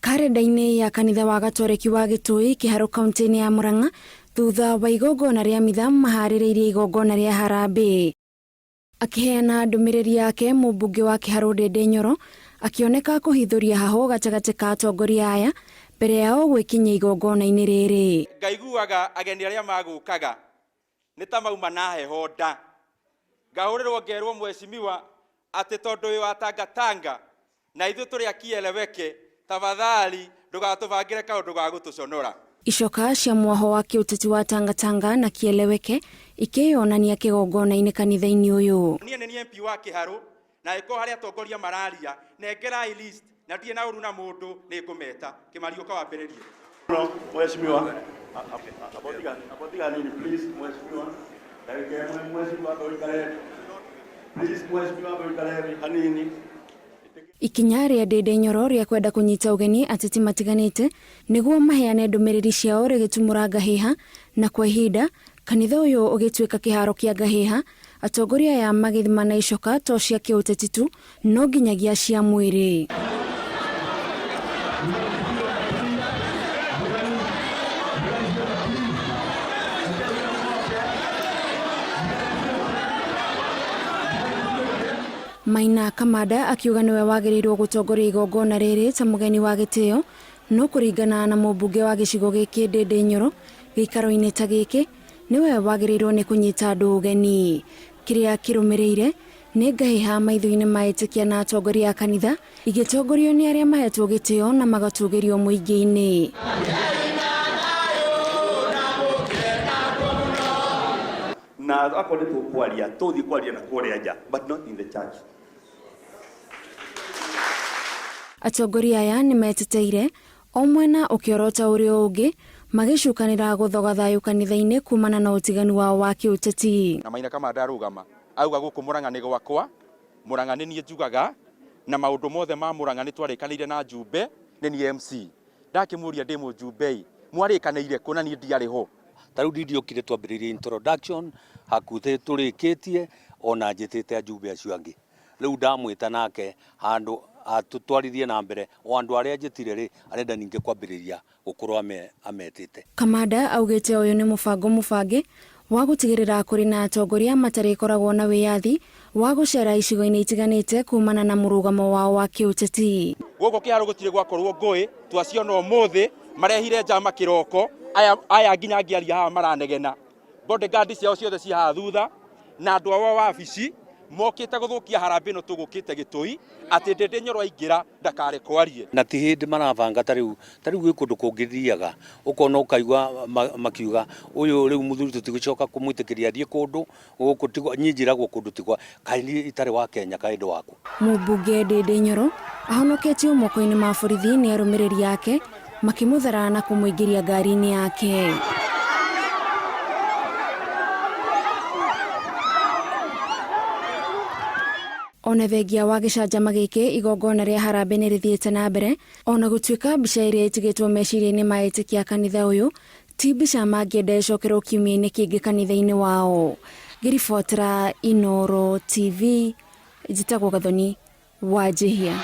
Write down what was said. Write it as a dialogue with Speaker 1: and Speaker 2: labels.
Speaker 1: Karenda-inĩ ya kanitha wa Gatoreki wa Gitui Kiharo kaunti-inĩ ya Murang'a thutha wa igongona rĩa mitha maharĩrĩirie igongona rĩa harambee. Akiheana ndũmĩrĩri yake mũmbunge wa Kiharo Ndende Nyoro akioneka kũhithũria hahũ gatagatĩ ka atongoria aya mbere yao gwĩkinyia igongona-inĩ rĩrĩ.
Speaker 2: Ngaiguaga ageni arĩa magũkaga nĩ ta mauma na heho nda. Ngahũrĩrwo ngerwo mheshimiwa atĩ tondũ wĩ wa Tangatanga na ithuĩ tũrĩ akieleweke tafadhali ndũgatũbangĩre kaũndũ ga gũtũconora.
Speaker 1: Icoka cia mwaho wa kĩũteti wa Tangatanga na Kieleweke ikĩyonania kĩgongona-inĩ kanitha-inĩ ũyũ.
Speaker 2: Niĩ nĩ MP wa Kĩharũ na ĩko harĩa atongoria mararia nengerai list na ndirĩ na ũru na mũndũ nĩ ngũmeta Kĩmariũka wambĩrĩrie.
Speaker 3: Mheshimiwa abotiga nini please mheshimiwa mheshimiwa hanini.
Speaker 1: Ikinya rĩa Ndende Nyoro rĩa kwenda kũnyita ũgeni ateti matiganĩte nĩguo maheane ndũmĩrĩri ciao rĩgĩtumũra ngahĩha, na kwa ihinda kanitha ũyũ ũgĩtuĩka kĩharo kĩa ngahĩha, atongoria aya magĩthima na icoka to cia kĩũteti tu no nginyagia cia mwĩrĩ. Maina Kamanda akiuga niwe wagĩrĩirwo gũtongoria igongona rĩrĩ ta mũgeni wa gĩtĩo, no kũringana na mũmbunge wa gĩcigo gĩkĩ Ndende Nyoro gĩikaro-inĩ ta gĩkĩ niwe wagĩrĩirwo nĩ kũnyita andũ ũgeni. Kĩrĩa kĩrũmĩrĩire nĩ ngahĩha maitho-inĩ ma etĩkia na atongoria a kanitha igĩtongorio nĩ arĩa mahetwo gĩtĩo na magatũgĩrio mũingĩ-inĩ.
Speaker 3: Na akorwo tũkwaria tũthi kwaria na kũrĩa nja but not in the church.
Speaker 1: Atongoria aya nĩ meteteire o mwena ũkĩorota ũrĩa ũngĩ magĩcukanĩra gũthoga thayũ kanitha-inĩ kumana na ũtiganu wao wa kĩũteti.
Speaker 2: Na Maina Kamanda arũgama auga gũkũ Murang'a nĩ gwakwa, Murang'a nĩ niĩ njugaga na maũndũ mothe ma Murang'a nĩ twarĩkanĩire na Njumbe nĩ niĩ MC. Ndakĩmũria ndĩ mũnjumbe mwarĩkanĩire kũ na niĩ ndiarĩ ho.
Speaker 4: Tarĩu ndiokire twambĩrĩrie introduction hakuhĩ tũrĩkĩtie ona njĩtĩte Njumbe acio angĩ. Rĩu ndamwĩta nake handũ atutwarithie na mbere o andũ arĩa njĩtire rĩ arenda ningĩ kwambĩrĩria gũkorwo ametĩte.
Speaker 1: Kamanda augĩte ũyũ nĩ mũbango mũbange wa gũtigĩrĩra kũrĩ na atongoria matarĩkoragwo na wĩyathi wa gũcera icigo-inĩ itiganĩte kumana na mũrũgamo wao wa kĩũteti.
Speaker 2: Gũkũ Kĩharũ gũtirĩ gwakorwo ngũĩ twaciona ũmũthĩ marehire njama kĩroko aya nginya ngĩaria haha maranegena. Bodyguard ciao ciothe ci haha thutha na andũ ao wabici mokĩte gũthũkia harambee ĩno tũgũkĩte Gĩtui atĩ Ndende Nyoro aingĩra ndakare kwarie.
Speaker 4: Na ti hĩndĩ marabanga tarĩu gwĩ kũndũ kũngĩthiaga ũkona ũkaigua makiuga ũyũ rĩu mũthuri tũtigũcoka kũmwĩtĩkĩria athiĩ kũndũ gũkũ niĩ njĩragwo kũndũ tigwa kaĩ itarĩ wa Kenya kaĩ ndĩ waku.
Speaker 1: Mũmbunge Ndende Nyoro ahonoketio moko-inĩ ma borithi nĩ arũmĩrĩri yake makĩmũthara na kũmũingĩria ngari-inĩ yake. Ona thengia wa gĩcanjama gĩkĩ igongona rĩa harambee nĩ rĩthiĩte na mbere, ona gũtuĩka mbica ĩrĩa ĩtigĩtwo meciria-inĩ ma etĩkia kanitha ũyũ ti mbica mangĩenda ĩcokerwo kiumia-inĩ kĩngĩ kanitha-inĩ wao. Ngĩribotera Inooro TV, njĩtagwo Gathoni Wanjihia.